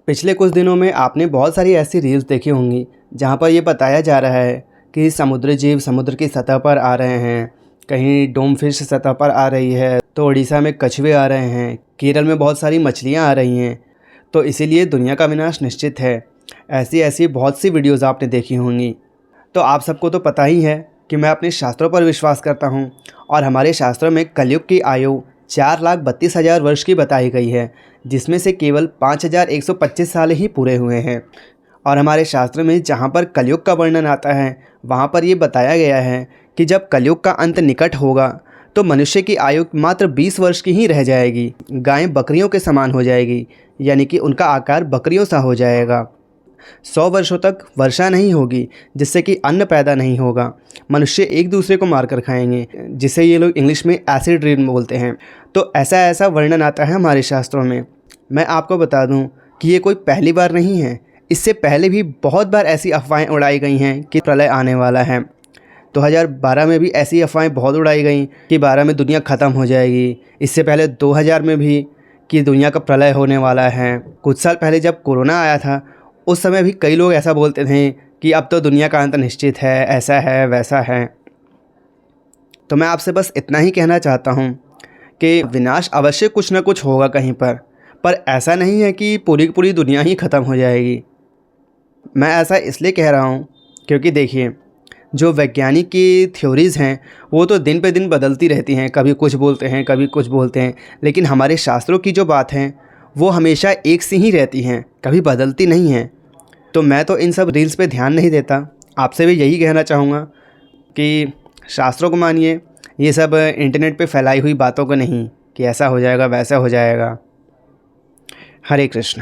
पिछले कुछ दिनों में आपने बहुत सारी ऐसी रील्स देखी होंगी जहाँ पर ये बताया जा रहा है कि समुद्री जीव समुद्र की सतह पर आ रहे हैं, कहीं डोम फिश सतह पर आ रही है, तो उड़ीसा में कछुए आ रहे हैं, केरल में बहुत सारी मछलियाँ आ रही हैं, तो इसीलिए दुनिया का विनाश निश्चित है। ऐसी ऐसी बहुत सी वीडियोज़ आपने देखी होंगी। तो आप सबको तो पता ही है कि मैं अपने शास्त्रों पर विश्वास करता हूँ और हमारे शास्त्रों में कलयुग की आयु 4,32,000 वर्ष की बताई गई है, जिसमें से केवल 5,125 साल ही पूरे हुए हैं। और हमारे शास्त्र में जहाँ पर कलयुग का वर्णन आता है वहाँ पर ये बताया गया है कि जब कलयुग का अंत निकट होगा तो मनुष्य की आयु मात्र 20 वर्ष की ही रह जाएगी। गायें बकरियों के समान हो जाएगी, यानी कि उनका आकार बकरियों सा हो जाएगा। 100 वर्षों तक वर्षा नहीं होगी, जिससे कि अन्न पैदा नहीं होगा। मनुष्य एक दूसरे को मारकर खाएंगे, जिसे ये लोग इंग्लिश में एसिड रेन बोलते हैं। तो ऐसा ऐसा वर्णन आता है हमारे शास्त्रों में। मैं आपको बता दूं कि ये कोई पहली बार नहीं है, इससे पहले भी बहुत बार ऐसी अफवाहें उड़ाई गई हैं कि प्रलय आने वाला है। 2012 में भी ऐसी अफवाहें बहुत उड़ाई गई कि 12 में दुनिया ख़त्म हो जाएगी। इससे पहले 2000 में भी कि दुनिया का प्रलय होने वाला है। कुछ साल पहले जब कोरोना आया था उस समय भी कई लोग ऐसा बोलते थे कि अब तो दुनिया का अंत निश्चित है, ऐसा है वैसा है। तो मैं आपसे बस इतना ही कहना चाहता हूँ कि विनाश अवश्य कुछ ना कुछ होगा कहीं पर ऐसा नहीं है कि पूरी की पूरी दुनिया ही ख़त्म हो जाएगी। मैं ऐसा इसलिए कह रहा हूँ क्योंकि देखिए, जो वैज्ञानिक की थ्योरीज़ हैं वो तो दिन पे दिन बदलती रहती हैं, कभी कुछ बोलते हैं कभी कुछ बोलते हैं, लेकिन हमारे शास्त्रों की जो बात है वो हमेशा एक सी ही रहती हैं, कभी बदलती नहीं हैं। तो मैं तो इन सब रील्स पे ध्यान नहीं देता। आपसे भी यही कहना चाहूँगा कि शास्त्रों को मानिए, ये सब इंटरनेट पे फैलाई हुई बातों को नहीं कि ऐसा हो जाएगा वैसा हो जाएगा। हरे कृष्ण।